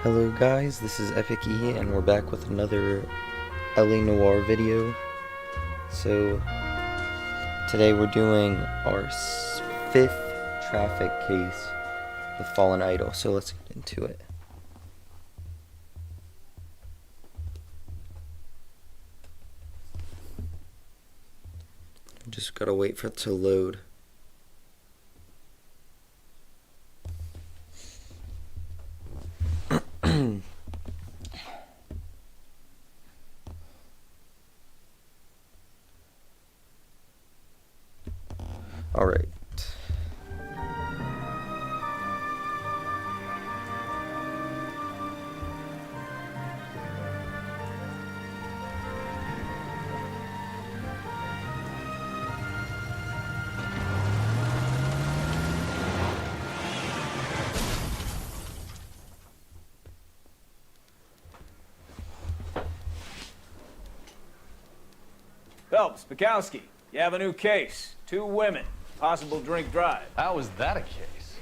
Hello guys, this is Epic E and we're back with another Noire video. So today we're doing our fifth traffic case, the Fallen Idol. So let's get into it. Just gotta wait for it to load. All right. Phelps, Bukowski, you have a new case. 2 women, possible drink drive. How is that a case?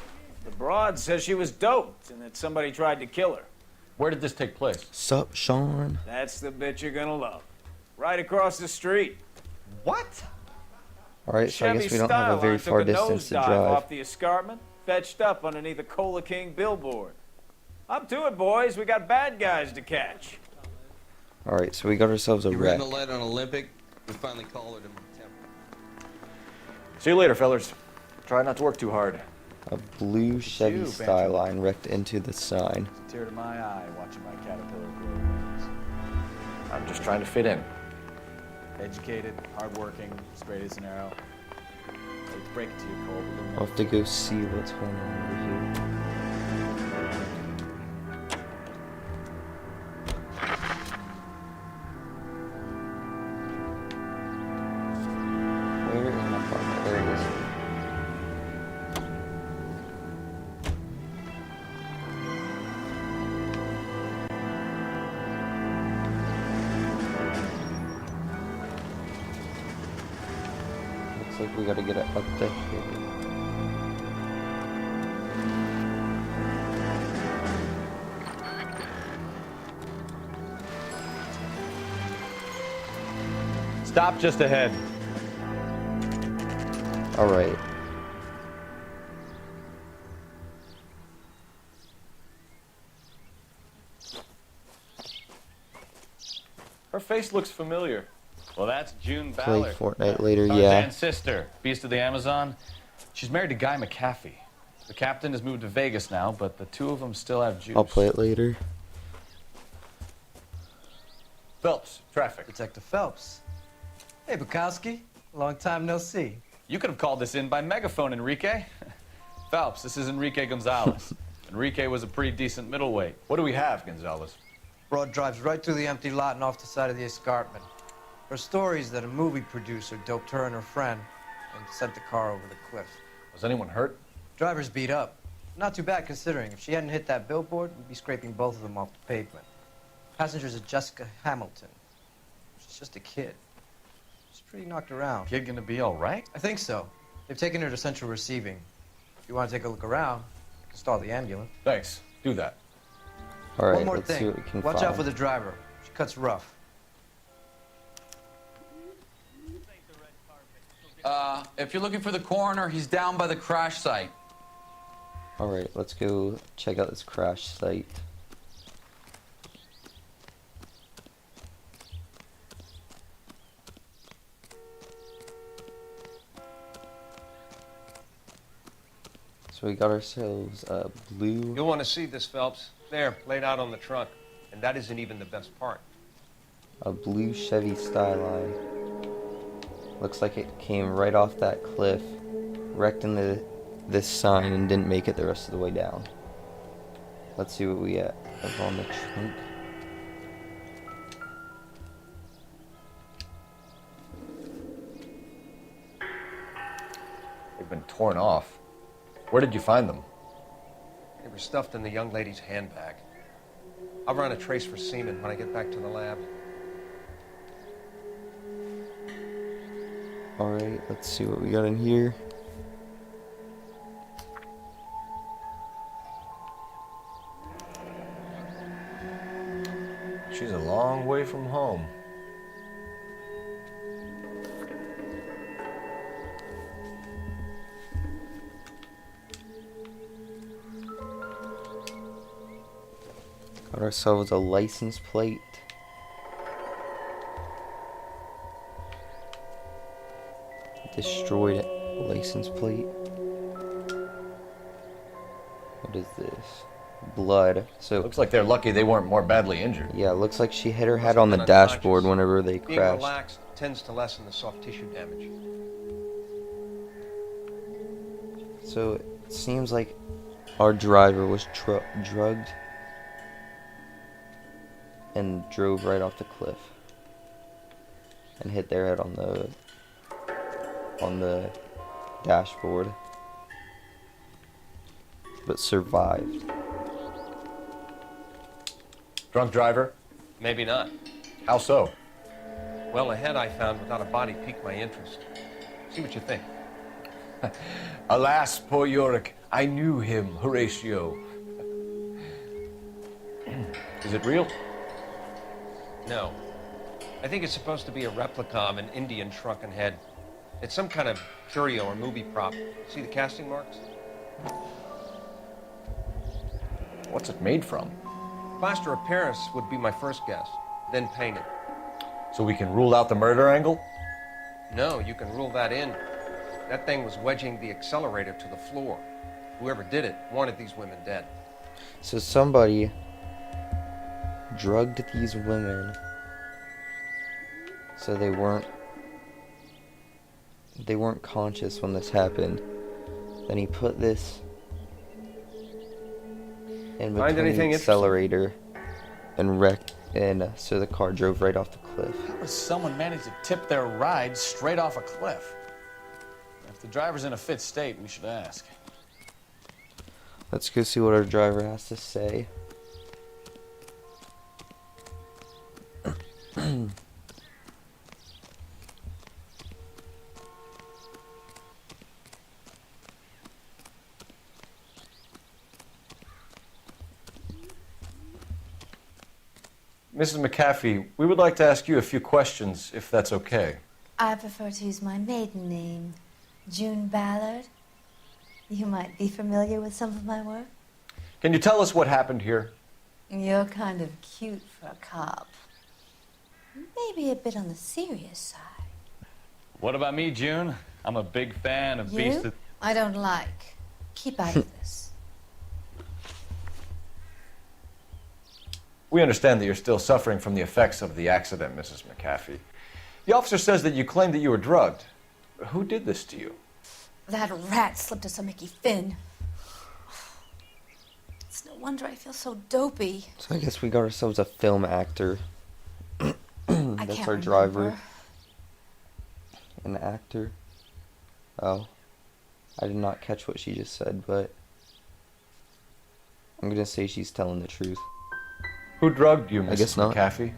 The broad says she was doped and that somebody tried to kill her. Where did this take place? Sup, Sean? That's the bit you're gonna love. Right across the street. What? Alright, so I guess we don't have a very far distance to drive. Off the escarpment, fetched up underneath the Cola King billboard. Up to it, boys. We got bad guys to catch. Alright, so we got ourselves a You wreck. ran the light on Olympic. We finally collared him in temper. See you later, fellas. Try not to work too hard. A blue Chevy you, Skyline wrecked into the sign. It's a tear to my eye watching my caterpillar grow wings. I'm just trying to fit in. Educated, hardworking, straight as an arrow. Let's break it to you, Cole. I'll have to go see what's going on over here. Where is my car? There it is. Looks like we gotta get it up to here. Stop just ahead. Alright. Her face looks familiar. Well, that's June Play Ballard. Fortnite later, yeah. Tarzan's sister, Beast of the Amazon. She's married to Guy McAfee. The captain has moved to Vegas now, but the two of them still have juice. I'll play it later. Phelps, traffic. Detective Phelps. Hey, Bukowski. Long time no see. You could have called this in by megaphone, Enrique. Phelps, this is Enrique Gonzalez. Enrique was a pretty decent middleweight. What do we have, Gonzalez? Broad drives right through the empty lot and off the side of the escarpment. Her story is that a movie producer doped her and her friend and sent the car over the cliff. Was anyone hurt? Driver's beat up. Not too bad considering. If she hadn't hit that billboard, we'd be scraping both of them off the pavement. Passenger's a Jessica Hamilton. She's just a kid. She's pretty knocked around. Kid gonna be all right? I think so. They've taken her to central receiving. If you want to take a look around, you can stall the ambulance. Thanks. Do that. Alright, One more let's see thing. what we can Watch find. out for the driver. She cuts rough. If you're looking for the coroner, he's down by the crash site. Alright, let's go check out this crash site. So we got ourselves a blue. You'll want to see this, Phelps. There, laid out on the trunk. And that isn't even the best part. A blue Chevy Skyline. Looks like it came right off that cliff, wrecked in this sign, and didn't make it the rest of the way down. Let's see what we have on the trunk. They've been torn off. Where did you find them? They were stuffed in the young lady's handbag. I'll run a trace for semen when I get back to the lab. Alright, let's see what we got in here. She's a long way from home. Got ourselves a license plate. Destroyed license plate. What is this? Blood. So Looks like they're lucky they weren't more badly injured. yeah, looks like she hit her Must head have on the been dashboard unconscious. whenever they Being crashed. relaxed tends to lessen the soft tissue damage. So it seems like our driver was drugged and drove right off the cliff and hit their head on the dashboard, but survived. Drunk driver? Maybe not. How so? Well, a head I found without a body piqued my interest. See what you think. Alas, poor Yorick, I knew him, Horatio. Is it real? No. I think it's supposed to be a replica of an Indian shrunken head. It's some kind of curio or movie prop. See the casting marks? What's it made from? Plaster of Paris would be my first guess, then painted. So we can rule out the murder angle? No, you can rule that in. That thing was wedging the accelerator to the floor. Whoever did it wanted these women dead. So somebody drugged these women so they weren't conscious when this happened. Then he put this in Find between anything the interesting? accelerator and wrecked, and so the car drove right off the cliff. How does someone manage to tip their ride straight off a cliff? If the driver's in a fit state, we should ask. Let's go see what our driver has to say. Mrs. McAfee, we would like to ask you a few questions, if that's okay. I prefer to use my maiden name, June Ballard. You might be familiar with some of my work. Can you tell us what happened here? You're kind of cute for a cop. Maybe a bit on the serious side. What about me, June? I'm a big fan of Beast You? of... I don't like. Keep out of this. We understand that you're still suffering from the effects of the accident, Mrs. McAfee. The officer says that you claimed that you were drugged. Who did this to you? That rat slipped us a Mickey Finn. It's no wonder I feel so dopey. So I guess we got ourselves a film actor. I That's can't our driver. remember. An actor. Oh. I did not catch what she just said, but I'm gonna say she's telling the truth. Who drugged you, I guess Mrs. not. McAfee?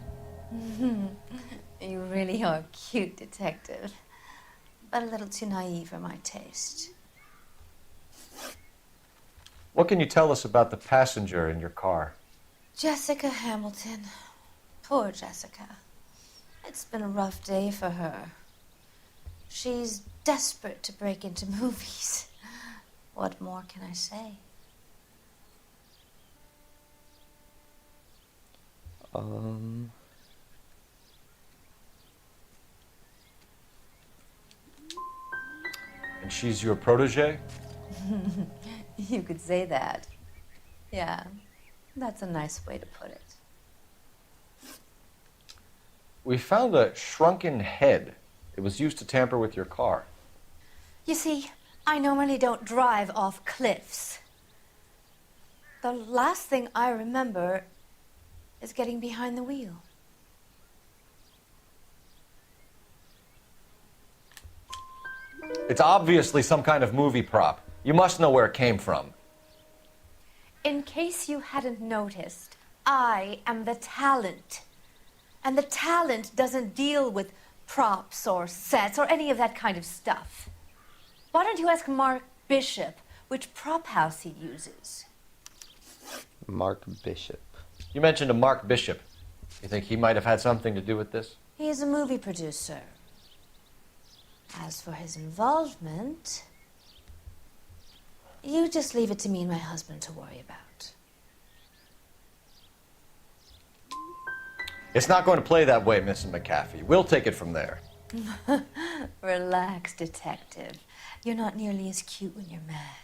You really are a cute detective, but a little too naive for my taste. What can you tell us about the passenger in your car? Jessica Hamilton. Poor Jessica. It's been a rough day for her. She's desperate to break into movies. What more can I say? And she's your protege? You could say that. Yeah, that's a nice way to put it. We found a shrunken head. It was used to tamper with your car. You see, I normally don't drive off cliffs. The last thing I remember is getting behind the wheel. It's obviously some kind of movie prop. You must know where it came from. In case you hadn't noticed, I am the talent. And the talent doesn't deal with props or sets or any of that kind of stuff. Why don't you ask Mark Bishop which prop house he uses? Mark Bishop. You mentioned a Mark Bishop. You think he might have had something to do with this? He is a movie producer. As for his involvement, you just leave it to me and my husband to worry about. It's not going to play that way, Mrs. McAfee. We'll take it from there. Relax, detective. You're not nearly as cute when you're mad.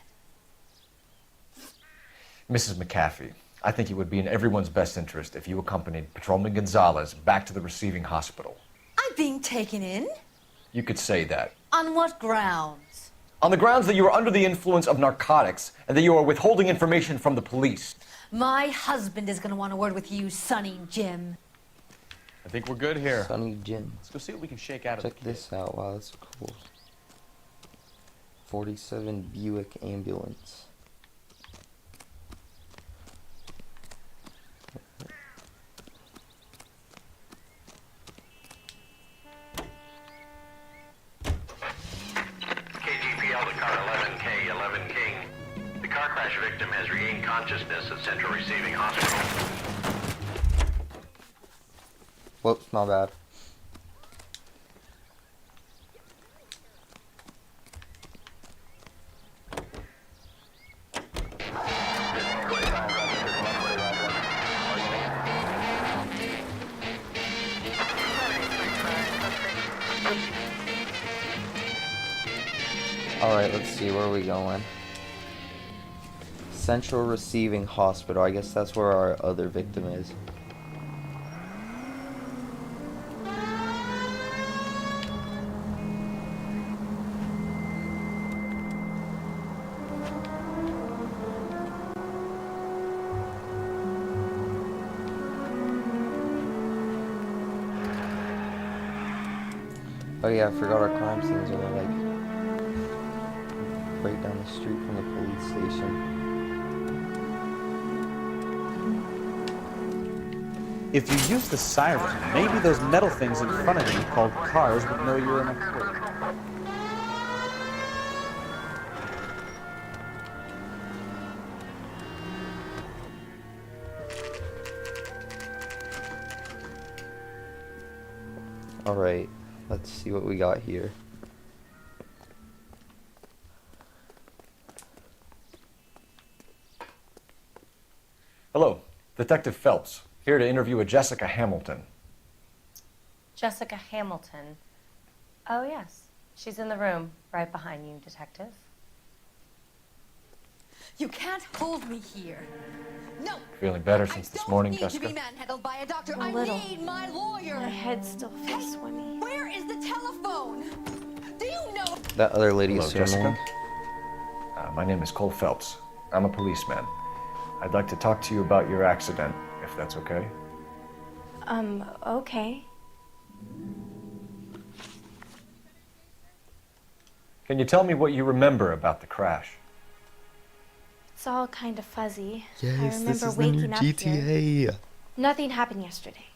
Mrs. McAfee, I think it would be in everyone's best interest if you accompanied Patrolman Gonzalez back to the receiving hospital. I'm being taken in? You could say that. On what grounds? On the grounds that you are under the influence of narcotics and that you are withholding information from the police. My husband is going to want a word with you, Sonny Jim. I think we're good here. Sonny Jim. Let's go see what we can shake out of Check the kid. this out. Wow, that's cool. 47 Buick ambulance. KGPL to car 11K, 11 King. The car crash victim has regained consciousness at Central Receiving Hospital. Whoops, my bad. Alright, let's see, where are we going? Central Receiving Hospital. I guess that's where our other victim is. Oh yeah, I forgot our crime scenes are like right down the street from the police station. If you use the siren, maybe those metal things in front of you called cars would know you're in a hurry. Alright, let's see what we got here. Hello, Detective Phelps, here to interview a Jessica Hamilton. Jessica Hamilton. Oh, yes. She's in the room, right behind you, Detective. You can't hold me here. No. Feeling better since this morning, I don't need Jessica? to be manhandled by a doctor. A I little. need my lawyer. My head still feels swimmy. Where is the telephone? Do you know? That other lady Hello, is so Jessica. annoying. My name is Cole Phelps. I'm a policeman. I'd like to talk to you about your accident, if that's okay. Okay. Can you tell me what you remember about the crash? It's all kind of fuzzy. I Yes, remember this is the new waking up here. GTA. Nothing happened yesterday.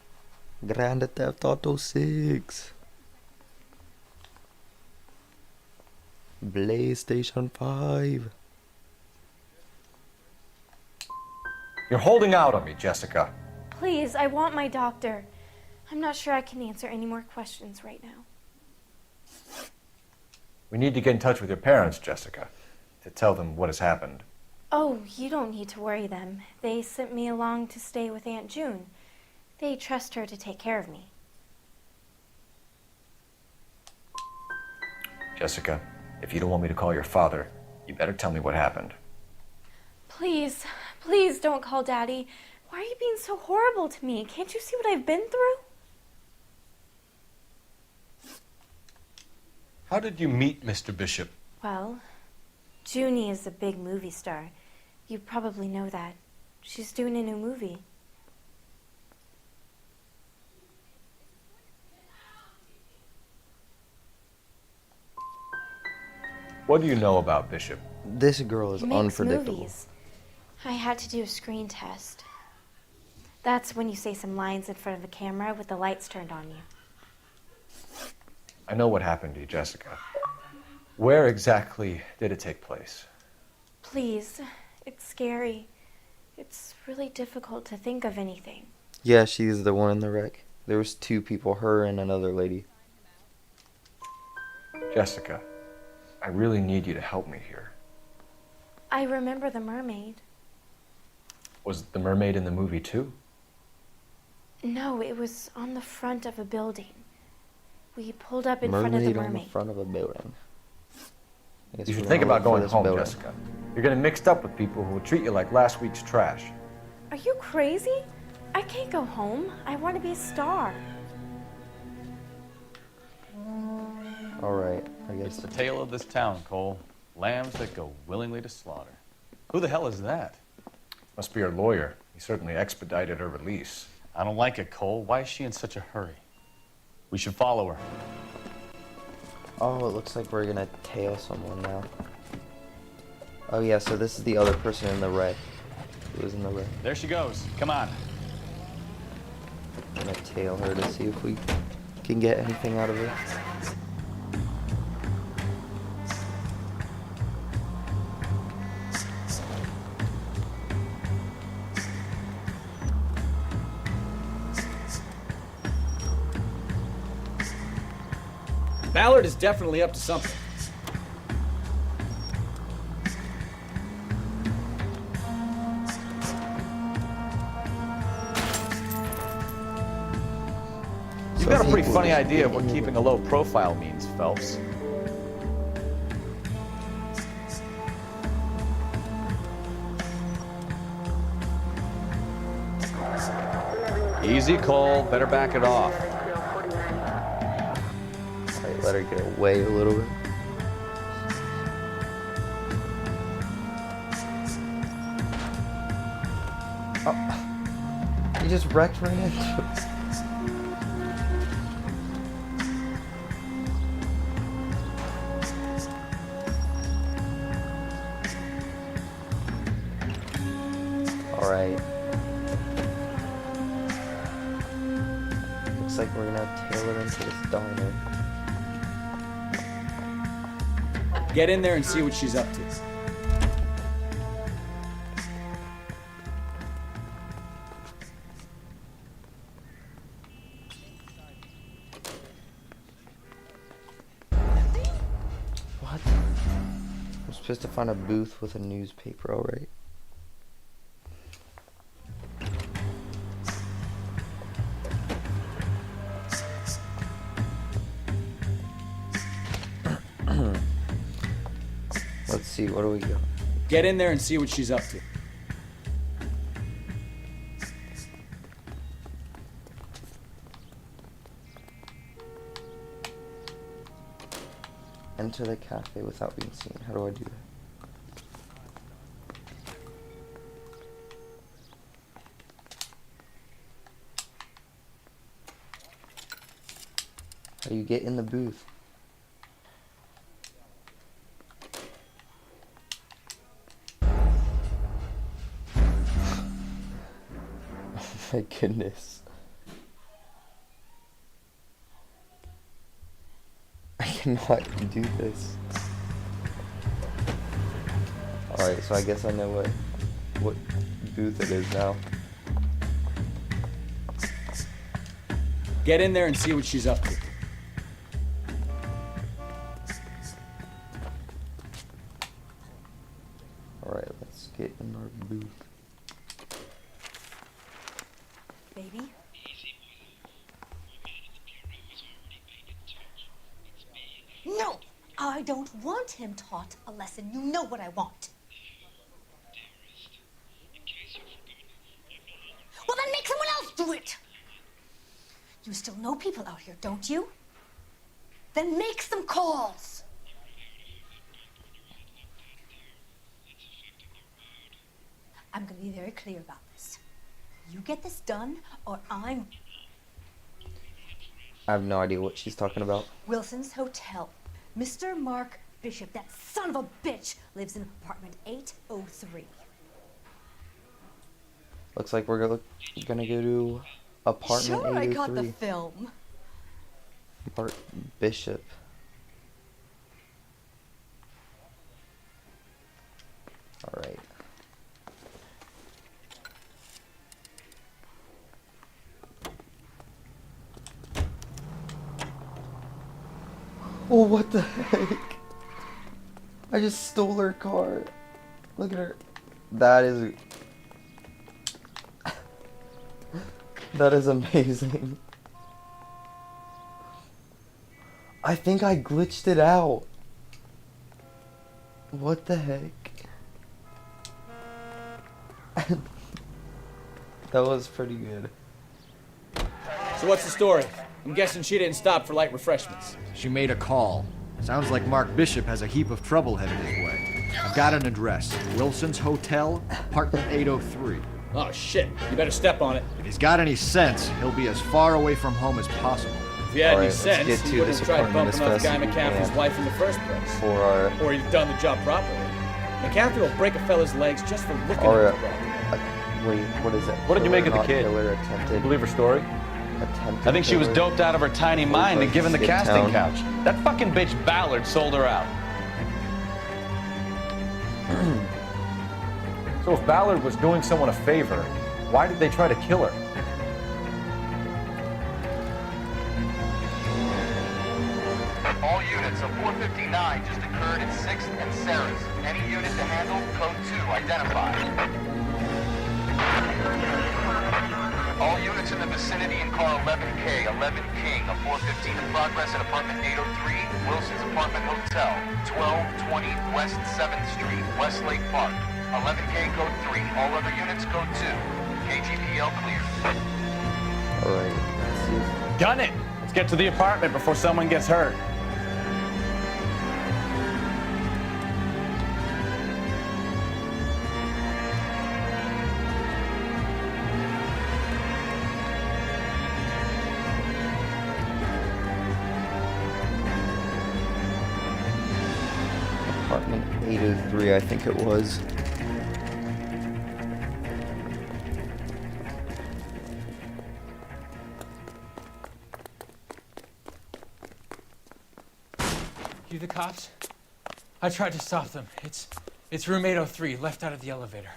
Grand Theft Auto 6. PlayStation 5. You're holding out on me, Jessica. Please, I want my doctor. I'm not sure I can answer any more questions right now. We need to get in touch with your parents, Jessica, to tell them what has happened. Oh, you don't need to worry them. They sent me along to stay with Aunt June. They trust her to take care of me. Jessica, if you don't want me to call your father, you better tell me what happened. Please, please don't call Daddy. Why are you being so horrible to me? Can't you see what I've been through? How did you meet Mr. Bishop? Well, Junie is a big movie star. You probably know that. She's doing a new movie. What do you know about Bishop? This girl is He makes unpredictable. movies. I had to do a screen test. That's when you say some lines in front of a camera with the lights turned on you. I know what happened to you, Jessica. Where exactly did it take place? Please, it's scary. It's really difficult to think of anything. Yeah, she's the one in the wreck. There was two people, her and another lady. Jessica, I really need you to help me here. I remember the mermaid. Was the mermaid in the movie too? No, it was on the front of a building. We pulled up in front of the Mermaid on the mermaid. front of a building. I guess You should we're think gonna about look for going this home, building. Jessica. You're getting mixed up with people who will treat you like last week's trash. Are you crazy? I can't go home. I want to be a star. Alright, I It's guess. the tale of this town, Cole. Lambs that go willingly to slaughter. Who the hell is that? Must be her lawyer. He certainly expedited her release. I don't like it, Cole. Why is she in such a hurry? We should follow her. Oh, it looks like we're gonna tail someone now. Oh yeah, so this is the other person in the wreck. Who was in the wreck. There she goes. Come on. I'm gonna tail her to see if we can get anything out of her. Ballard is definitely up to something. You've got a pretty funny idea of what keeping a low profile means, Phelps. Easy, Cole. Better back it off. Alright, let her get away a little bit. Oh, he just wrecked right into it. Alright. Looks like we're gonna tail her into this diner. Get in there and see what she's up to. What? I'm supposed to find a booth with a newspaper, alright. Let's see, what do we got? Get in there and see what she's up to. Enter the cafe without being seen. How do I do that? How do you get in the booth? Oh my goodness. I cannot do this. Alright, so I guess I know what booth it is now. Get in there and see what she's up to. Alright, let's get in our booth. Baby? No! I don't want him taught a lesson. You know what I want. Well, then make someone else do it! You still know people out here, don't you? Then make some calls! I'm gonna be very clear about this. You get this done, or I'm... I have no idea what she's talking about. Wilson's Hotel. Mr. Mark Bishop, that son of a bitch, lives in apartment 803. Looks like we're gonna go to apartment Sure, I got the 803. film. Mark Bishop. Alright. Oh, what the heck? I just stole her car. Look at her. That is... That is amazing. I think I glitched it out. What the heck? That was pretty good. So what's the story? I'm guessing she didn't stop for light refreshments. She made a call. Sounds like Mark Bishop has a heap of trouble headed his way. I've got an address. Wilson's Hotel, apartment 803. Oh shit, you better step on it. If he's got any sense, he'll be as far away from home as possible. If he had any Alright, let's sense, get he to wouldn't this have tried apartment bumping as off fast Guy as we McCaffrey's can. wife in the first place. For our... Or he'd done the job properly. McCaffrey will break a fella's legs just for looking Or, at the property. wait, what is it? What did you make of the Not kid? Killer, attempted, Believe her story? attempted I think she was killer. doped out of her tiny mind and given the Sit casting down. couch. That fucking bitch Ballard sold her out. So if Ballard was doing someone a favor, why did they try to kill her? All units of 459 just occurred at 6th and Sarah's. Any unit to handle, code 2 identified. All units in the vicinity in car 11K, 11 King, a 415 in progress at apartment 803, Wilson's Apartment Hotel, 1220 West 7th Street, Westlake Park. 11K code 3, all other units code 2. KGPL clear. Alright, let's see if... Gun it! Let's get to the apartment before someone gets hurt. Apartment 803, I think it was. You the cops? I tried to stop them. It's room 803, left out of the elevator.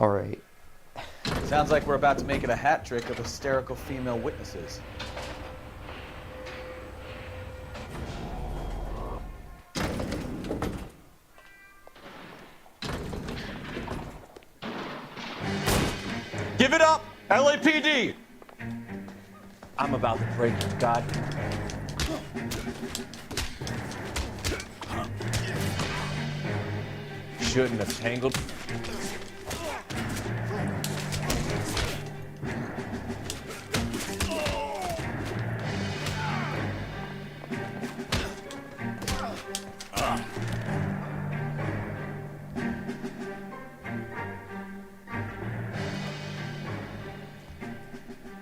Alright. Sounds like we're about to make it a hat trick of hysterical female witnesses. Give it up, LAPD! I'm about to break your god. Shouldn't have tangled.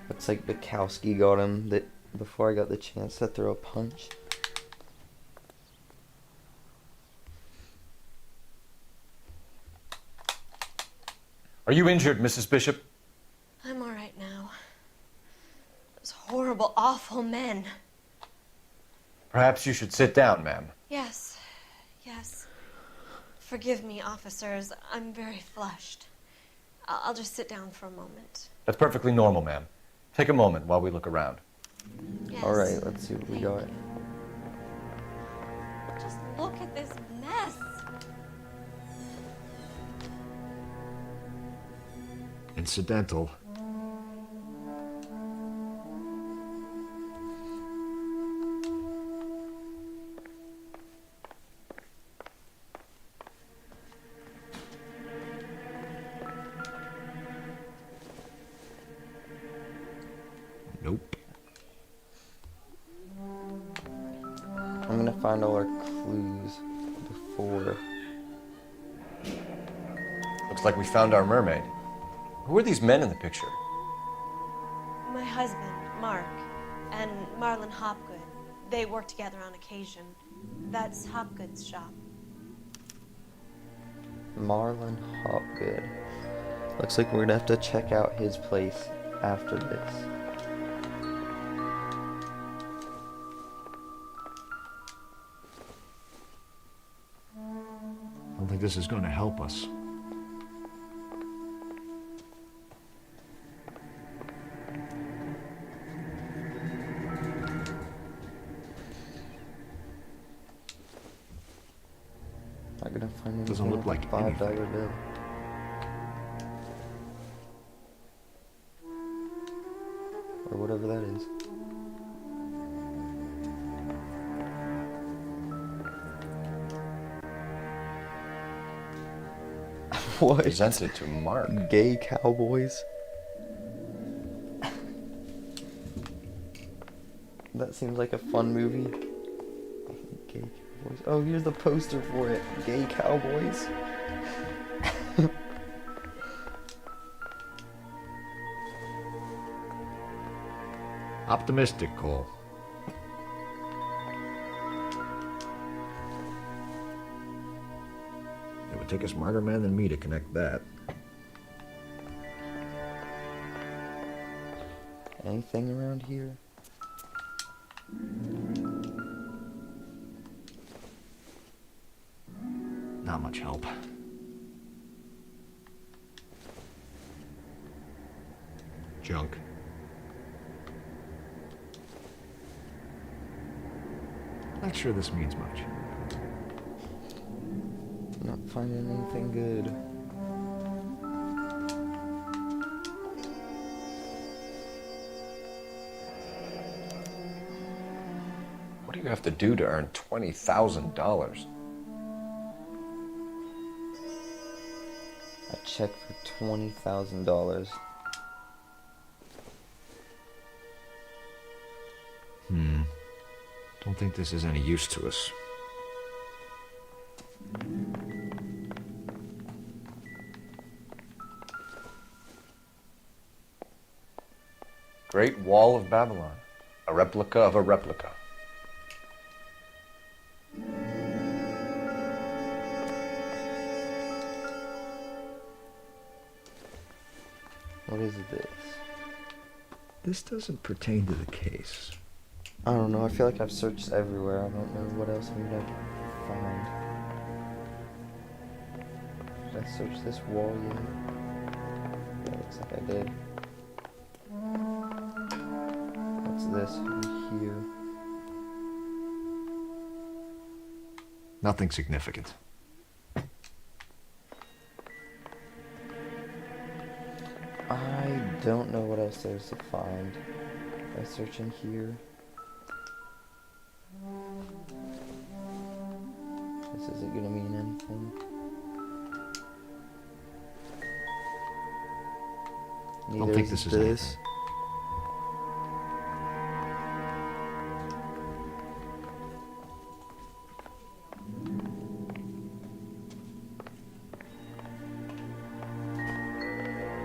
Looks like Bukowski got him that before I got the chance to throw a punch. Are you injured, Mrs. Bishop? I'm all right now. Those horrible, awful men. Perhaps you should sit down, ma'am. Yes, yes. Forgive me, officers. I'm very flushed. I'll just sit down for a moment. That's perfectly normal, ma'am. Take a moment while we look around. Yes. Alright, let's see what we got. Just look at this mess. Incidental. Nope. I'm gonna find all our clues before. Looks like we found our mermaid. Who are these men in the picture? My husband, Mark, and Marlon Hopgood. They work together on occasion. That's Hopgood's shop. Marlon Hopgood. Looks like we're gonna have to check out his place after this. I don't think this is going to help us. Not gonna find anything Doesn't look with like a $5 anything. bill. Or whatever that is. What? Presented to Mark. Gay cowboys? That seems like a fun movie. Gay cowboys. Oh, here's the poster for it. Gay cowboys. Optimistic, Cole. It would take a smarter man than me to connect that. Anything around here? Not much help. Junk. Not sure this means much. Not finding anything good. What do you have to do to earn $20,000? A check for $20,000. Don't think this is any use to us. Great Wall of Babylon. A replica of a replica. What is this? This doesn't pertain to the case. I don't know, I feel like I've searched everywhere. I don't know what else we would have found. Did I search this wall yet? Yeah, looks like I did. What's this over here? Nothing significant. I don't know what else there's to find. If I search in here. This isn't gonna mean anything. Neither Don't think is this is this. anything.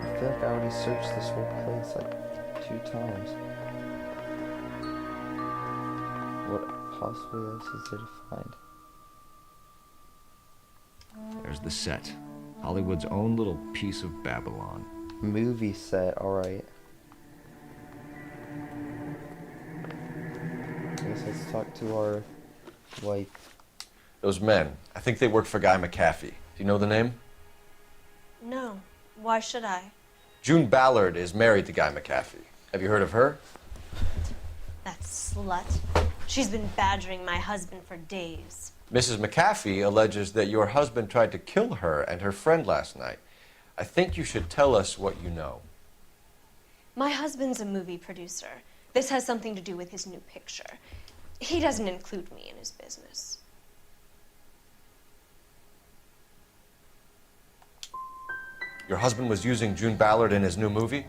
I feel like I already searched this whole place like 2 times. What possibly else is there to find? There's the set. Hollywood's own little piece of Babylon. Movie set, alright. I guess let's talk to our wife. Those men, I think they work for Guy McAfee. Do you know the name? No. Why should I? June Ballard is married to Guy McAfee. Have you heard of her? That slut. She's been badgering my husband for days. Mrs. McAfee alleges that your husband tried to kill her and her friend last night. I think you should tell us what you know. My husband's a movie producer. This has something to do with his new picture. He doesn't include me in his business. Your husband was using June Ballard in his new movie?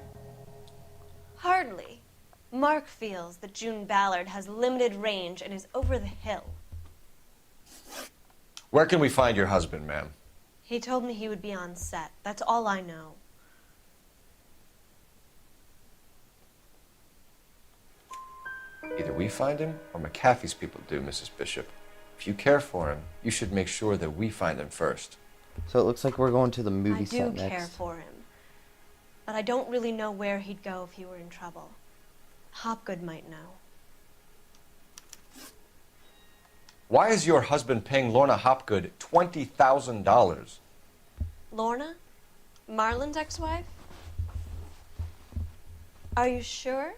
Hardly. Mark feels that June Ballard has limited range and is over the hill. Where can we find your husband, ma'am? He told me he would be on set. That's all I know. Either we find him or McAfee's people do, Mrs. Bishop. If you care for him, you should make sure that we find him first. So it looks like we're going to the movie I set do next. care for him. But I don't really know where he'd go if he were in trouble. Hopgood might know. Why is your husband paying Lorna Hopgood $20,000? Lorna? Marlon's ex-wife? Are you sure?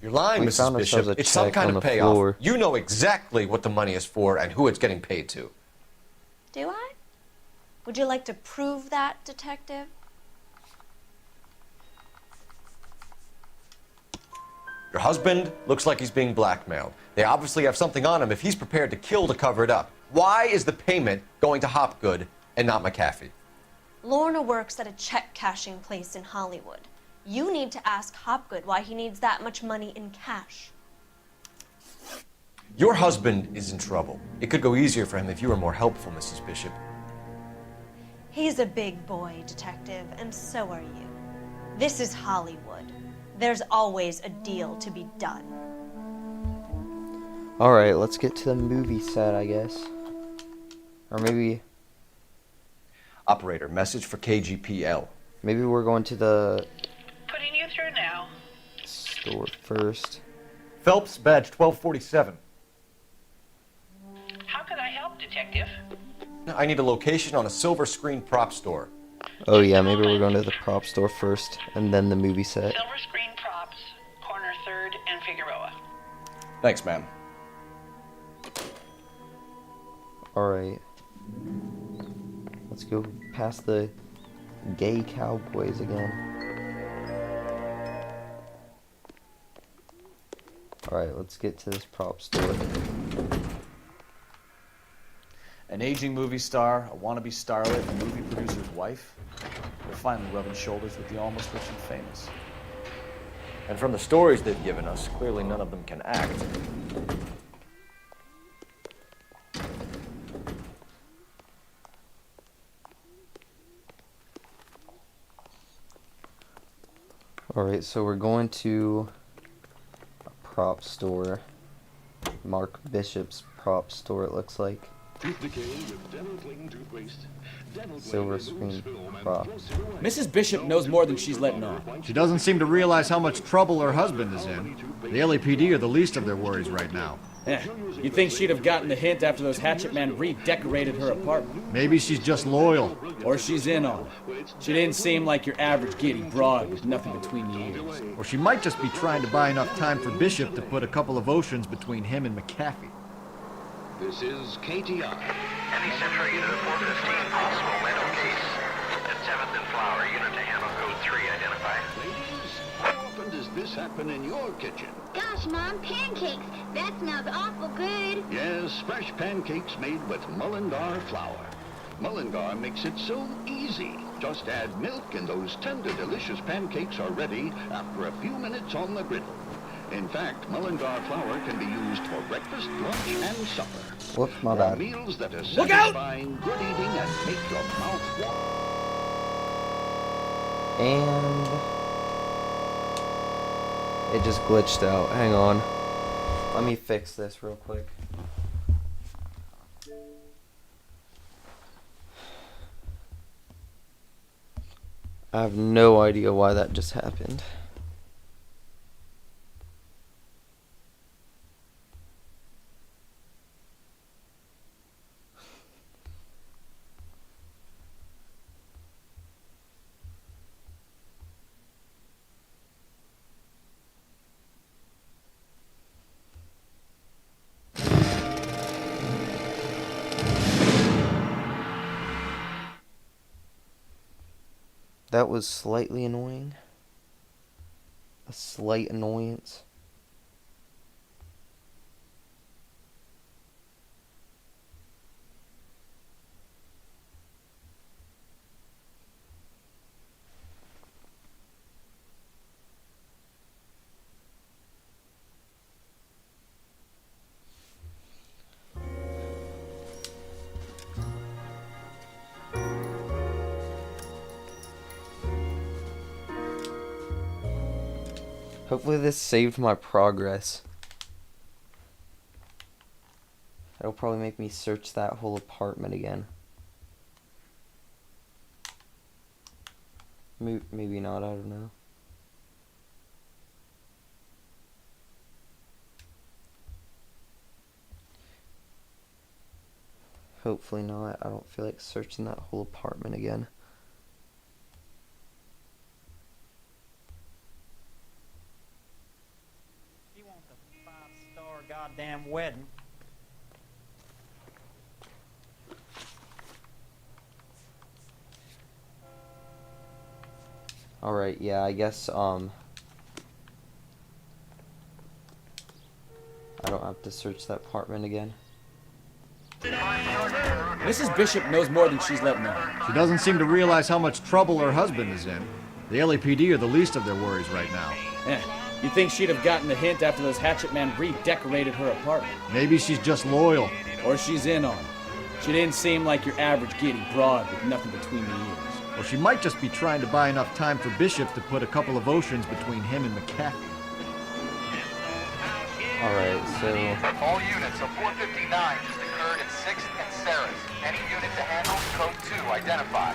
You're lying, We Mrs. found ourselves Bishop. a It's some check kind on of the payoff. floor. You know exactly what the money is for and who it's getting paid to. Do I? Would you like to prove that, Detective? Your husband looks like he's being blackmailed. They obviously have something on him if he's prepared to kill to cover it up. Why is the payment going to Hopgood and not McAfee? Lorna works at a check cashing place in Hollywood. You need to ask Hopgood why he needs that much money in cash. Your husband is in trouble. It could go easier for him if you were more helpful, Mrs. Bishop. He's a big boy, Detective, and so are you. This is Hollywood. There's always a deal to be done. Alright, let's get to the movie set, I guess. Or maybe... Operator, message for KGPL. Maybe we're going to the... Putting you through now. store first. Phelps, badge 1247. How can I help, Detective? I need a location on a silver screen prop store. Oh yeah, maybe we're going to the prop store first, and then the movie set. Silver screen props, corner 3rd and Figueroa. Thanks, ma'am. Alright. Let's go past the gay cowboys again. Alright, let's get to this prop store. An aging movie star, a wannabe starlet, a movie producer's wife. They're finally rubbing shoulders with the almost rich and famous. And from the stories they've given us, clearly none of them can act. Alright, so we're going to a prop store. Mark Bishop's prop store, it looks like. Silver screen prop. Mrs. Bishop knows more than she's letting on. She doesn't seem to realize how much trouble her husband is in. The LAPD are the least of their worries right now. Yeah, you'd think she'd have gotten the hint after those hatchet men redecorated her apartment. Maybe she's just loyal. Or she's in on it. She didn't seem like your average giddy broad with nothing between the ears. Or she might just be trying to buy enough time for Bishop to put a couple of oceans between him and McAfee. This is KTI. Any Central unit report 15 possible mental case. At 7th and Flower, unit to handle code 3 identified. Ladies, how often does this happen in your kitchen? Gosh, Mom, pancakes. That smells awful good. Yes, fresh pancakes made with Mullingar flour. Mullingar makes it so easy. Just add milk and those tender, delicious pancakes are ready after a few minutes on the griddle. In fact, Mullingar flour can be used for breakfast, lunch, and supper. Whoops, my For bad. meals that are Look out! satisfying, good eating, and make your mouth water. And... it just glitched out. Hang on. Let me fix this real quick. I have no idea why that just happened. That was slightly annoying. A slight annoyance. Hopefully this saved my progress. It'll probably make me search that whole apartment again. Maybe not, I don't know. Hopefully not. I don't feel like searching that whole apartment again. goddamn wedding. Alright, yeah, I guess, I don't have to search that apartment again. Mrs. Bishop knows more than she's letting on. She doesn't seem to realize how much trouble her husband is in. The LAPD are the least of their worries right now. You think she'd have gotten the hint after those hatchet men redecorated her apartment? Maybe she's just loyal. Or she's in on it. She didn't seem like your average giddy broad with nothing between the ears. Or she might just be trying to buy enough time for Bishop to put a couple of oceans between him and McCaffrey. Alright, so... All units of 459 just occurred at 6th and Sarah's. Any unit to handle, code 2, identify.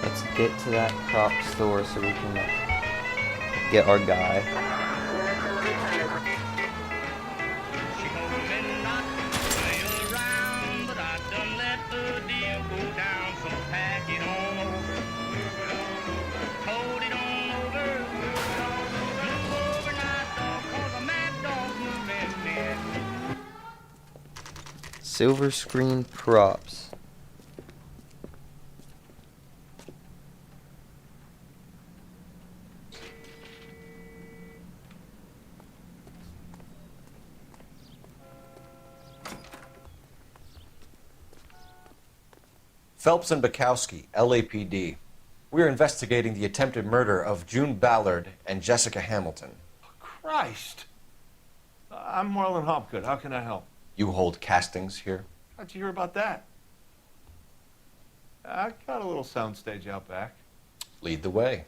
Let's get to that prop store so we can get our guy. Silver screen props. Phelps and Bukowski, LAPD. We're investigating the attempted murder of June Ballard and Jessica Hamilton. Christ! I'm Marlon Hopgood. How can I help? You hold castings here? How'd you hear about that? I got a little soundstage out back. Lead the way.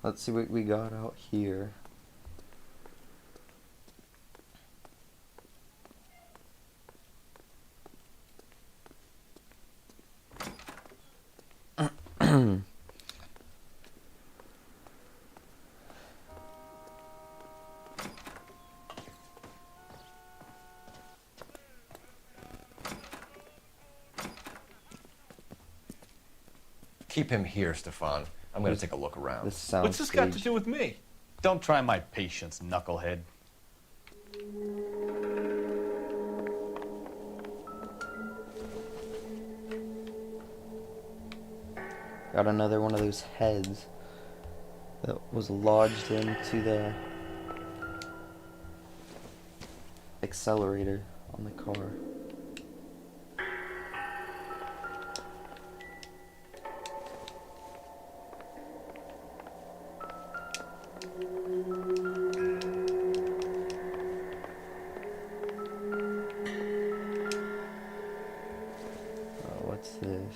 Let's see what we got out here. Keep him here, Stefan. I'm going to take a look around. What's this got to do with me? Don't try my patience, knucklehead. Got another one of those heads that was lodged into the accelerator on the car. What's this?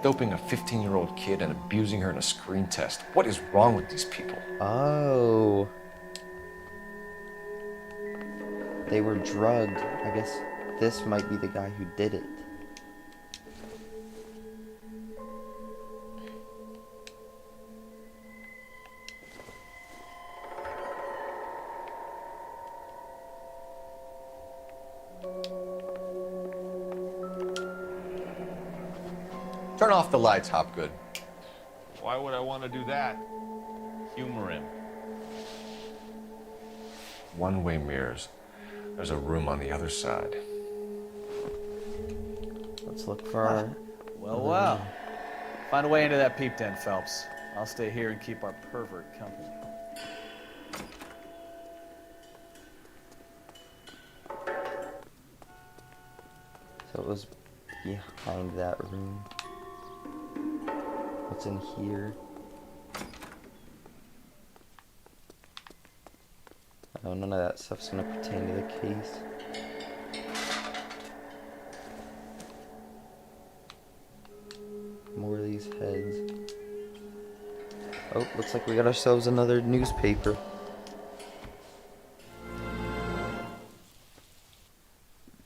Doping a 15-year-old kid and abusing her in a screen test. What is wrong with these people? Oh. They were drugged. I guess this might be the guy who did it. Turn off the lights, Hopgood. Why would I want to do that? Humor him. One-way mirrors. There's a room on the other side. Let's look for our... Well. Find a way into that peep den, Phelps. I'll stay here and keep our pervert company. So it was behind that room. What's in here? Oh, none of that stuff's gonna pertain to the case. More of these heads. Oh, looks like we got ourselves another newspaper.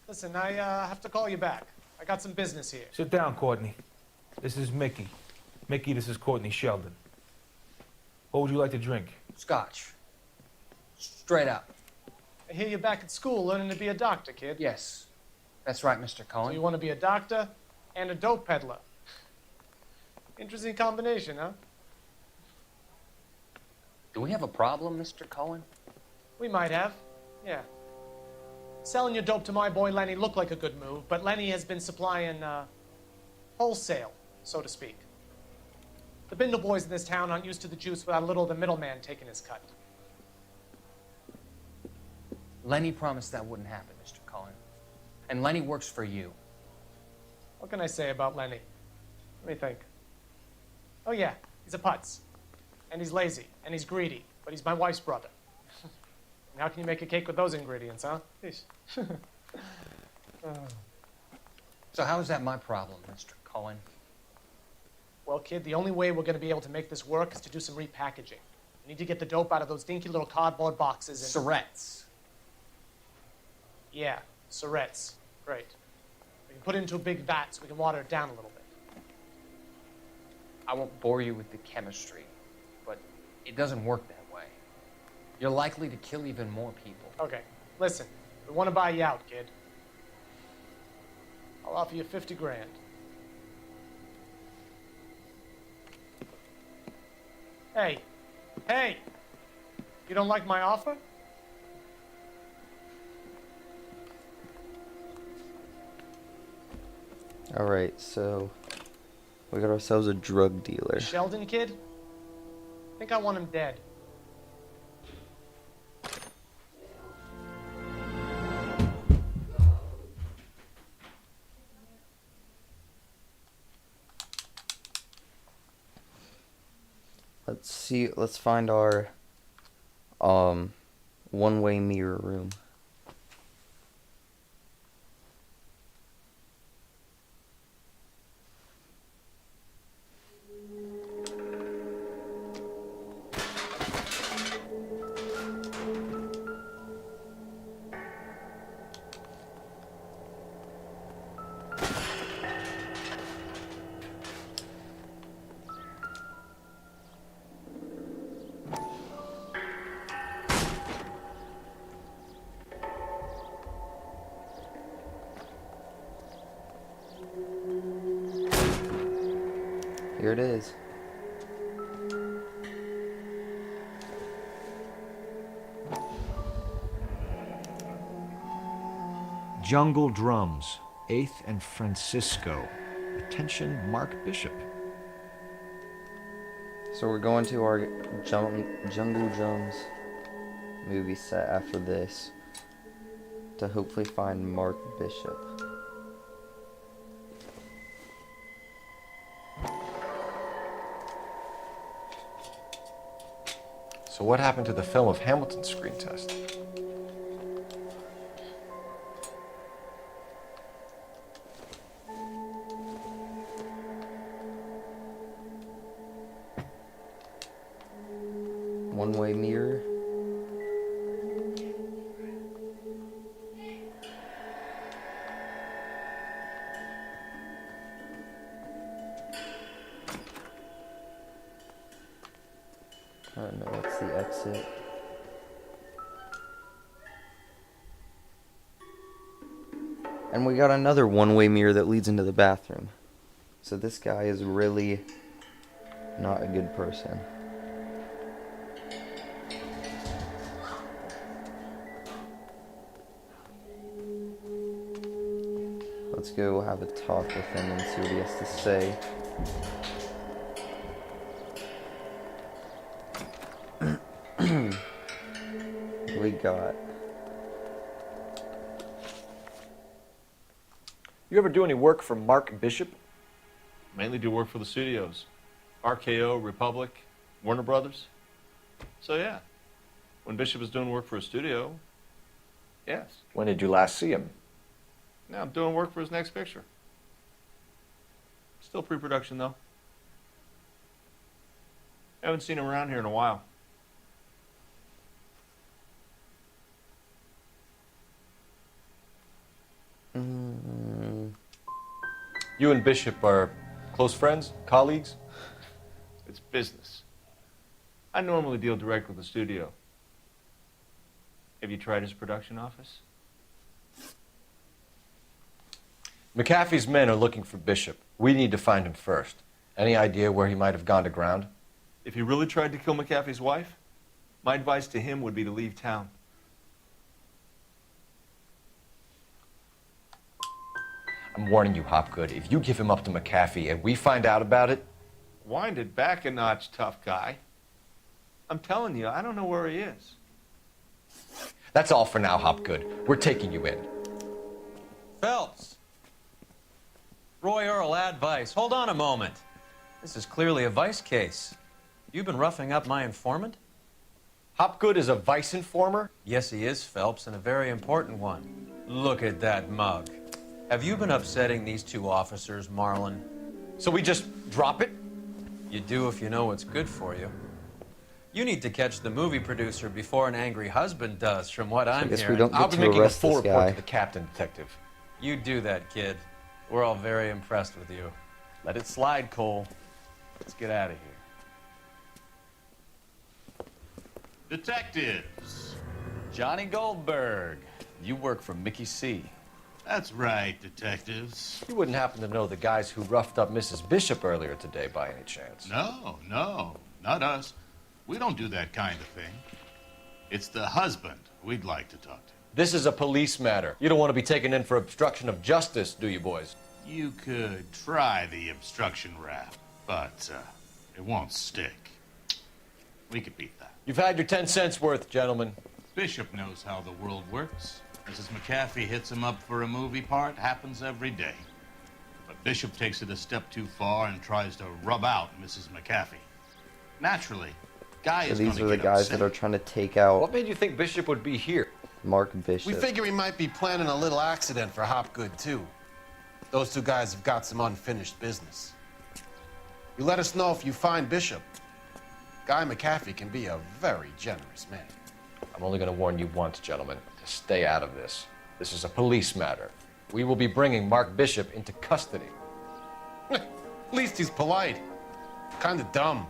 Listen, I have to call you back. I got some business here. Sit down, Courtney. This is Mickey. Mickey, this is Courtney Sheldon. What would you like to drink? Scotch. Straight up. I hear you're back at school learning to be a doctor, kid. Yes. That's right, Mr. Cohen. So you want to be a doctor and a dope peddler. Interesting combination, huh? Do we have a problem, Mr. Cohen? We might have, yeah. Selling your dope to my boy Lenny looked like a good move, but Lenny has been supplying, wholesale, so to speak. The Bindle boys in this town aren't used to the juice without a little of the middleman taking his cut. Lenny promised that wouldn't happen, Mr. Cohen. And Lenny works for you. What can I say about Lenny? Let me think. Oh yeah, he's a putz. And he's lazy, and he's greedy, but he's my wife's brother. And how can you make a cake with those ingredients, huh? So how is that my problem, Mr. Cohen? Well, kid, the only way we're going to be able to make this work is to do some repackaging. We need to get the dope out of those dinky little cardboard boxes and... Surrettes. Yeah, Surrettes. Great. We can put it into a big vat so we can water it down a little bit. I won't bore you with the chemistry, but it doesn't work that way. You're likely to kill even more people. Okay, listen. We want to buy you out, kid. I'll offer you 50 grand. Hey. Hey! You don't like my offer? Alright, so we got ourselves a drug dealer. Sheldon kid? I think I want him dead. Let's find our one-way mirror room. Here it is. Jungle Drums, 8th and Francisco. Attention, Mark Bishop. So we're going to our Jungle Drums movie set after this to hopefully find Mark Bishop. So what happened to the film of Hamilton's screen test? One-way mirror. Oh no, that's the exit. And we got another one-way mirror that leads into the bathroom. So this guy is really not a good person. Let's go have a talk with him and see what he has to say. We got... You ever do any work for Mark Bishop? Mainly do work for the studios. RKO, Republic, Warner Brothers. So yeah, when Bishop was doing work for a studio, yes. When did you last see him? Now I'm doing work for his next picture. Still pre-production though. Haven't seen him around here in a while. You and Bishop are close friends, colleagues? It's business. I normally deal direct with the studio. Have you tried his production office? McAfee's men are looking for Bishop. We need to find him first. Any idea where he might have gone to ground? If he really tried to kill McAfee's wife, my advice to him would be to leave town. I'm warning you, Hopgood. If you give him up to McAfee and we find out about it... Wind it back a notch, tough guy. I'm telling you, I don't know where he is. That's all for now, Hopgood. We're taking you in. Phelps! Roy Earl, advice. Hold on a moment. This is clearly a vice case. You've been roughing up my informant? Hopgood is a vice informer? Yes, he is, Phelps, and a very important one. Look at that mug. Have you been upsetting these two officers, Marlon? So we just drop it? You do if you know what's good for you. You need to catch the movie producer before an angry husband does, from what I'm guess we hearing. don't get I'll be to making a arrest full this report guy. to the captain, detective. You do that, kid. We're all very impressed with you. Let it slide, Cole. Let's get out of here. Detectives. Johnny Goldberg. You work for Mickey C. That's right, detectives. You wouldn't happen to know the guys who roughed up Mrs. Bishop earlier today by any chance? No, not us. We don't do that kind of thing. It's the husband we'd like to talk to. This is a police matter. You don't want to be taken in for obstruction of justice, do you, boys? You could try the obstruction rap, but it won't stick. We could beat that. You've had your 10 cents worth, gentlemen. Bishop knows how the world works. Mrs. McAfee hits him up for a movie part, happens every day. But Bishop takes it a step too far and tries to rub out Mrs. McAfee. Naturally, Guy So is these gonna are the get guys upset. that are trying to take out What made you think Bishop would be here? Mark Bishop. We figure he might be planning a little accident for Hopgood, too. Those two guys have got some unfinished business. You let us know if you find Bishop. Guy McAfee can be a very generous man. I'm only going to warn you once, gentlemen, to stay out of this. This is a police matter. We will be bringing Mark Bishop into custody. At least he's polite. Kind of dumb,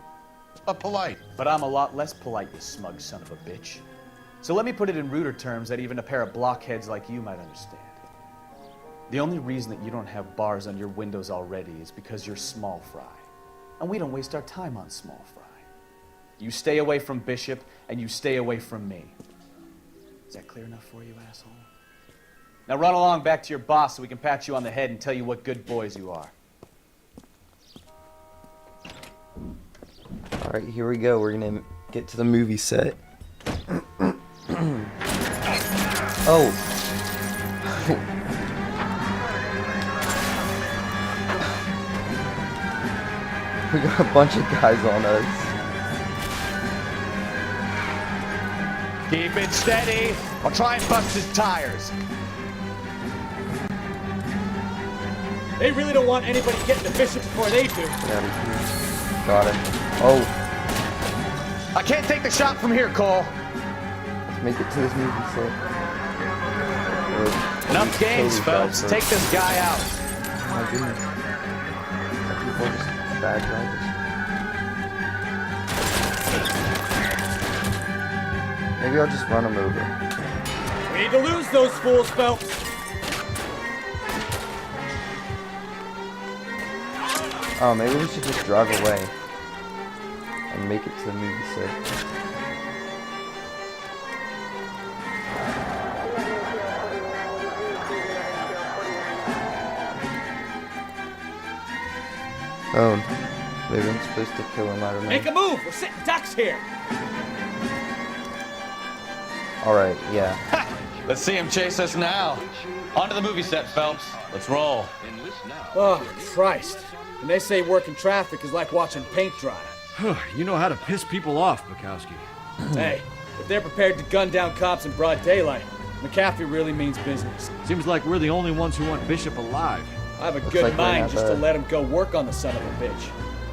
but polite. But I'm a lot less polite, you smug son of a bitch. So let me put it in ruder terms that even a pair of blockheads like you might understand. The only reason that you don't have bars on your windows already is because you're small fry. And we don't waste our time on small fry. You stay away from Bishop, and you stay away from me. Is that clear enough for you, asshole? Now run along back to your boss so we can pat you on the head and tell you what good boys you are. Alright, here we go. We're gonna get to the movie set. Oh! We got a bunch of guys on us. Keep it steady. I'll try and bust his tires. They really don't want anybody getting to Bishop before they do. Get out of here. Got it. Oh! I can't take the shot from here, Cole. Let's make it to this movie set. Enough games, Phelps. Take this guy out. My goodness. Some people are just bad drivers. Maybe I'll just run them over. We need to lose those fools, Phelps. Oh, maybe we should just drive away and make it to the movie set. Oh, maybe I'm supposed to kill him, I don't know. Make a move. We're sitting ducks here. Alright, yeah. Let's see him chase us now. On to the movie set, Phelps. Let's roll. Oh, Christ. And they say working traffic is like watching paint dry. You know how to piss people off, Bukowski. Hey, if they're prepared to gun down cops in broad daylight, McAfee really means business. Seems like we're the only ones who want Bishop alive. I have a Looks good like we're mind gonna just have to a- let him go work on the son of a bitch.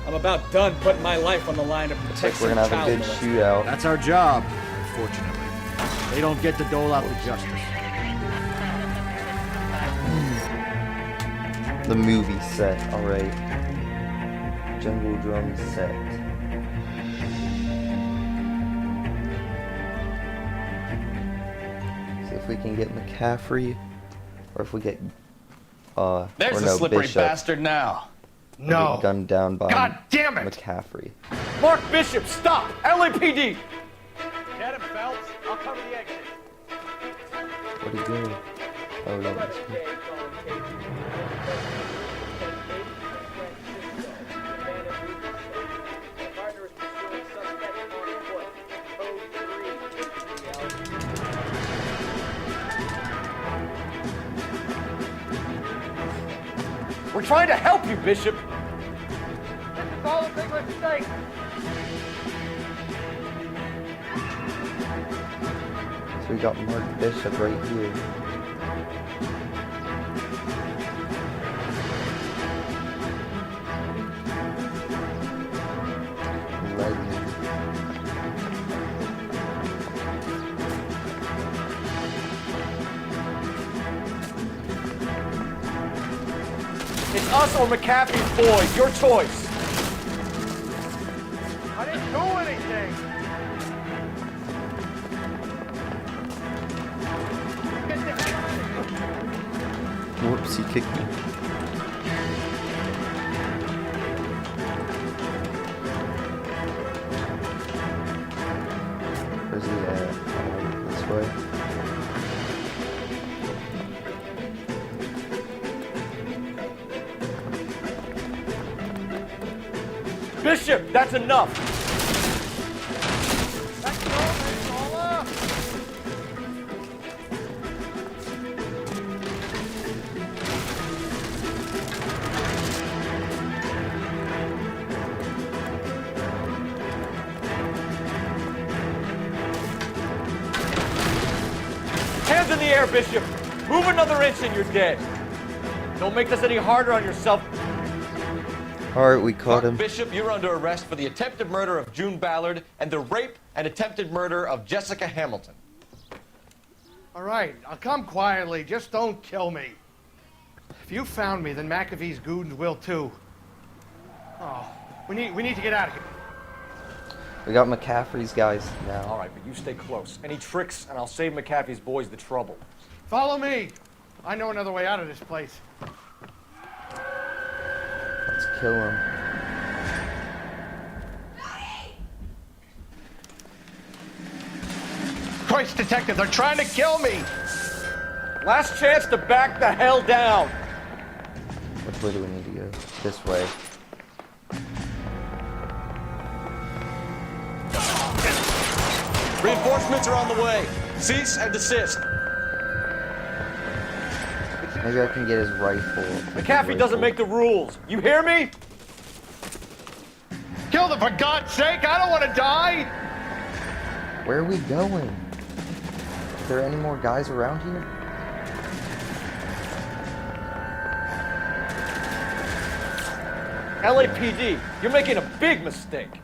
I'm about done putting my life on the line to Looks protect like we're some gonna have child a good molester. shootout. That's our job, unfortunately. They don't get to dole out the justice. The movie set, alright. Jungle Drum set. we can get McCaffrey, or if we get There's or the no, slippery Bishop. bastard now. Or get gunned down by God damn it! McCaffrey. Mark Bishop, stop! LAPD! Get him, Phelps. I'll cover the exit. What are you doing? Oh, no. That's good. We're trying to help you, Bishop! It's all a big mistake. So we got Mark Bishop right here. Legend. It's us or McCaffrey's boys, your choice. I didn't do anything. Whoops, he kicked me. Where's he at? This way. Bishop, that's enough! Hands in the air, Bishop! Move another inch and you're dead. Don't make this any harder on yourself. Alright, we caught him. Bishop, you're under arrest for the attempted murder of June Ballard and the rape and attempted murder of Jessica Hamilton. All right, I'll come quietly. Just don't kill me. If you found me, then McAfee's goons will too. Oh, we need to get out of here. We got McCaffrey's guys now. All right, but you stay close. Any tricks, and I'll save McCaffrey's boys the trouble. Follow me. I know another way out of this place. Let's kill him. Christ, detective, they're trying to kill me. Last chance to back the hell down. Which way do we need to go? This way. Reinforcements are on the way. Cease and desist. Maybe I can get his rifle. McAfee doesn't make the rules. You hear me? Kill them, for God's sake! I don't want to die! Where are we going? Is there any more guys around here? LAPD, you're making a big mistake.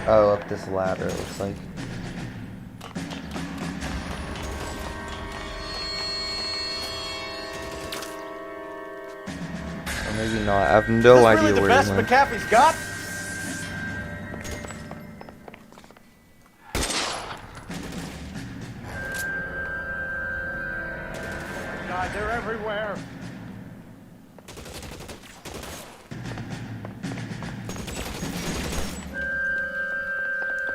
Oh, up this ladder, it looks like. Or maybe not. I have no idea really the where best he went. McAfee's got? God, they're everywhere.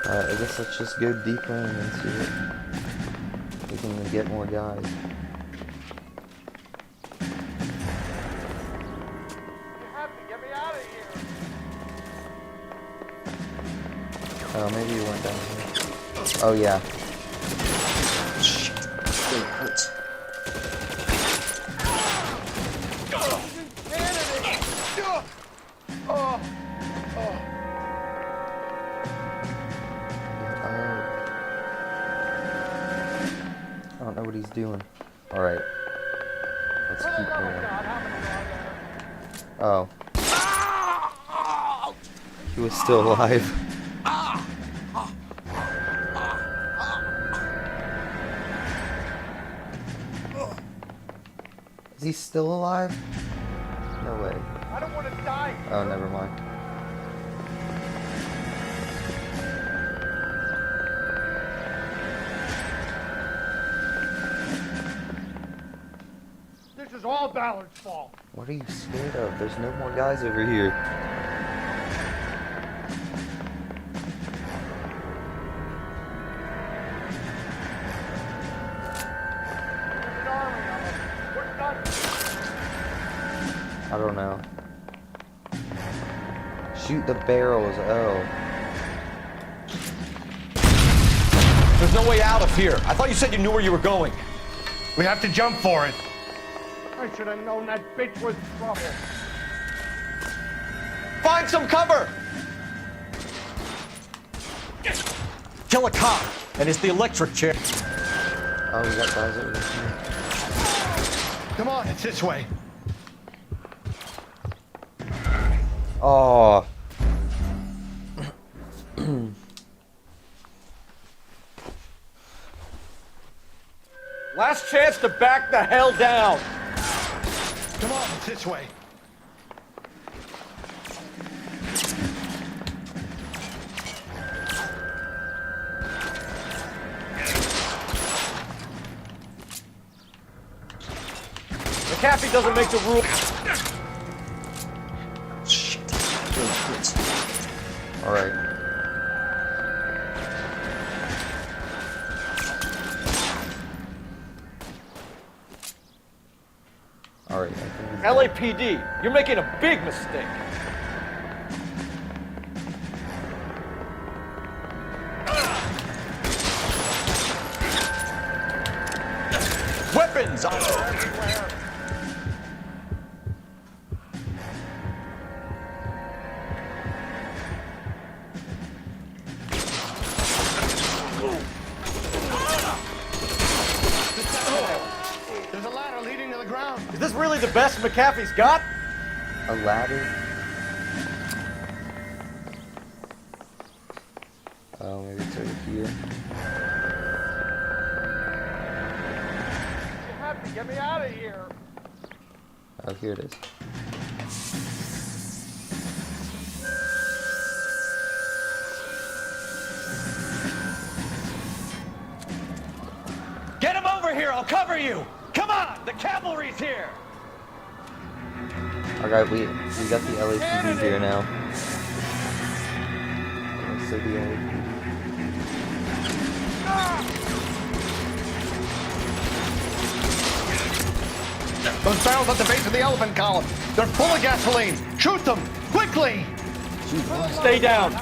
I guess let's just go deeper and then see if we can get more guys. Oh, maybe he went down here. Oh, yeah. Shit. It hurts. I don't know what he's doing. Alright. Let's keep going. Oh. He was still alive. Is he still alive? No way. I don't want to die. Oh, never mind. all Ballard's fault. What are you scared of? There's no more guys over here. I don't know. Shoot the barrels. Oh. There's no way out of here. I thought you said you knew where you were going. We have to jump for it. I should have known that bitch was trouble. Find some cover! Kill a cop, and it's the electric chair. Oh, we got guys over here. Come on, it's this way. Oh. Last chance to back the hell down. Come on, it's this way. McAfee doesn't make the rules. All right. All right. LAPD, you're making a big mistake. Weapons on everywhere. There's a ladder leading to the ground. Is this really the best McAfee's got? A ladder. Oh, maybe it's over here. You have to get me out of here. Oh, here it is. Get him over here, I'll cover you! Come on, the cavalry's here! Alright, we got the LAPD here now. So the LAPD. Those barrels at the base of the elephant column. They're full of gasoline. Shoot them! Quickly! Stay down.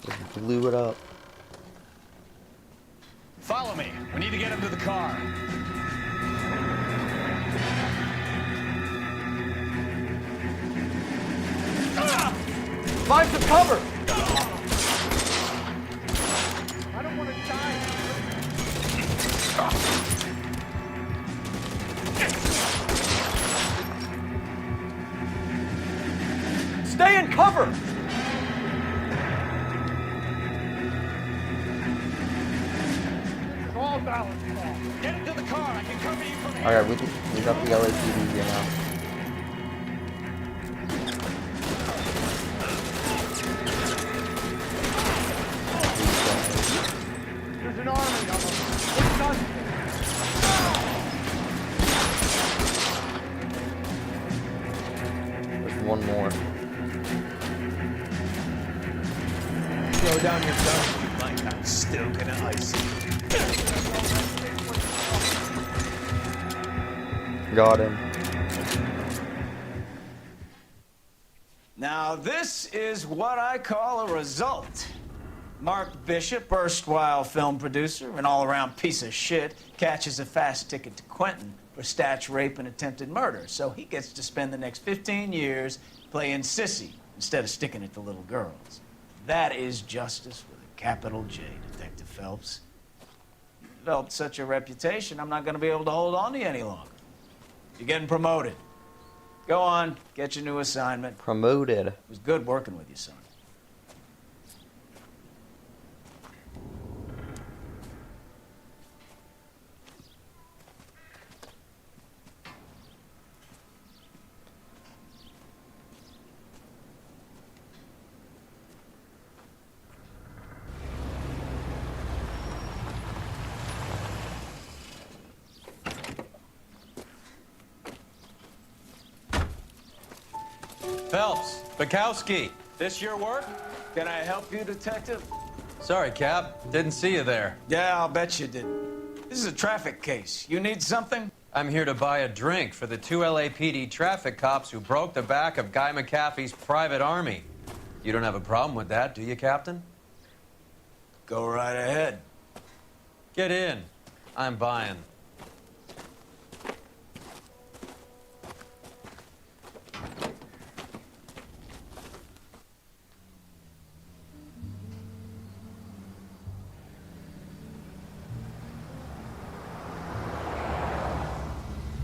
Just blew it up. Follow me. We need to get him to the car. Find some cover. I don't want to die. Stay in cover. It's all Ballard's fault. Get into the car. I can cover you from here. Alright, we got the LAPD here now. There's an army of them. It's done. There's one more. Throw down your gun if you like. I'm still gonna ice you. Got him. Now, this is what I call a result. Mark Bishop, erstwhile film producer and all-around piece of shit, catches a fast ticket to Quentin for statch rape and attempted murder. So he gets to spend the next 15 years playing sissy instead of sticking it to little girls. That is justice with a capital J, Detective Phelps. You developed such a reputation, I'm not going to be able to hold on to you any longer. You're getting promoted. Go on, get your new assignment. Promoted. It was good working with you, son. Phelps, Bukowski, this your work? Can I help you, detective? Sorry, Cap. Didn't see you there. Yeah, I'll bet you did. This is a traffic case. You need something? I'm here to buy a drink for the 2 LAPD traffic cops who broke the back of Guy McAfee's private army. You don't have a problem with that, do you, Captain? Go right ahead. Get in. I'm buying.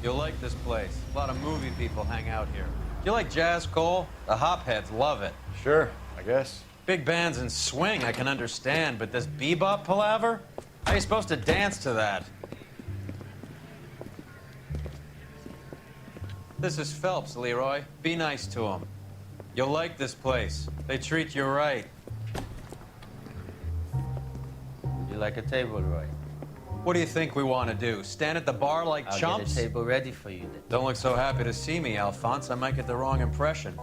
You'll like this place. A lot of movie people hang out here. You like jazz, Cole? The hopheads love it. Sure, I guess. Big bands and swing I can understand, but this bebop palaver? How are you supposed to dance to that? This is Phelps, Leroy. Be nice to him. You'll like this place. They treat you right. You like a table, Roy? What do you think we want to do? Stand at the bar like I'll chumps? get a table ready for you. Don't look so happy to see me, Alphonse. I might get the wrong impression.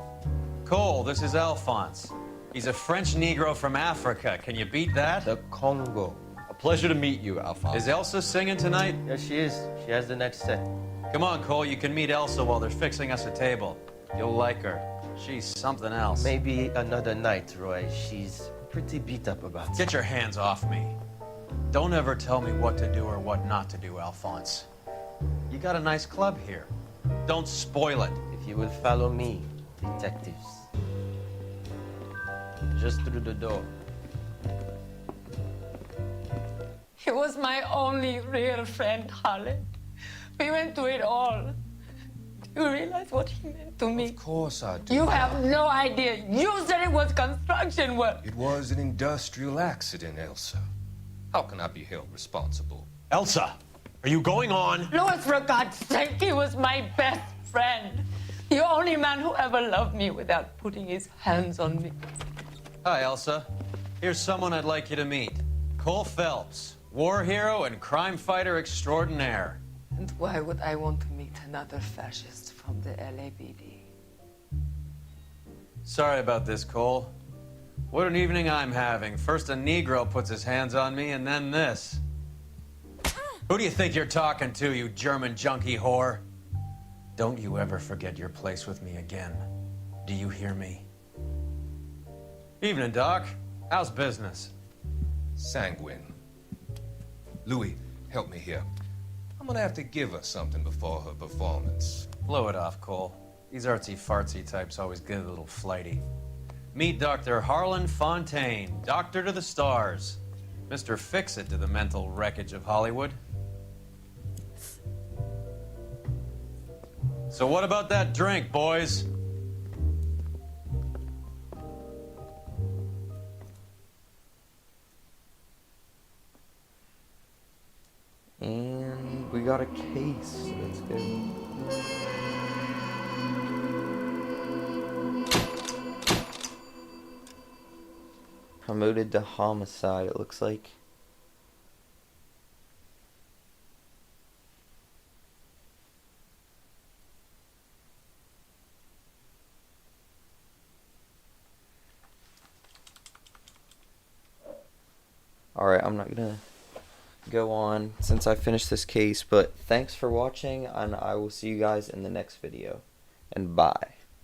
Cole, this is Alphonse. He's a French Negro from Africa. Can you beat that? The Congo. A pleasure to meet you, Alphonse. Is Elsa singing tonight? Yes, she is. She has the next set. Come on, Cole. You can meet Elsa while they're fixing us a table. You'll like her. She's something else. Maybe another night, Roy. She's pretty beat up about it. Get your hands off me. Don't ever tell me what to do or what not to do, Alphonse. You got a nice club here. Don't spoil it. If you will follow me, detectives. Just through the door. He was my only real friend, Harlan. We went through it all. Do you realize what he meant to me? Of course I do. You have no idea. You said it was construction work. It was an industrial accident, Elsa. How can I be held responsible? Elsa, are you going on? Louis, for God's sake, he was my best friend. The only man who ever loved me without putting his hands on me. Hi, Elsa. Here's someone I'd like you to meet. Cole Phelps, war hero and crime fighter extraordinaire. And why would I want to meet another fascist from the LAPD? Sorry about this, Cole. What an evening I'm having. First a Negro puts his hands on me, and then this. Who do you think you're talking to, you German junkie whore? Don't you ever forget your place with me again. Do you hear me? Evening, Doc. How's business? Sanguine. Louis, help me here. I'm gonna have to give her something before her performance. Blow it off, Cole. These artsy-fartsy types always get a little flighty. Meet Dr. Harlan Fontaine, doctor to the stars. Mr. Fix-It to the mental wreckage of Hollywood. So what about that drink, boys? And we got a case. That's good. Promoted to homicide, it looks like. Alright, I'm not gonna go on since I finished this case, but thanks for watching, and I will see you guys in the next video. And bye.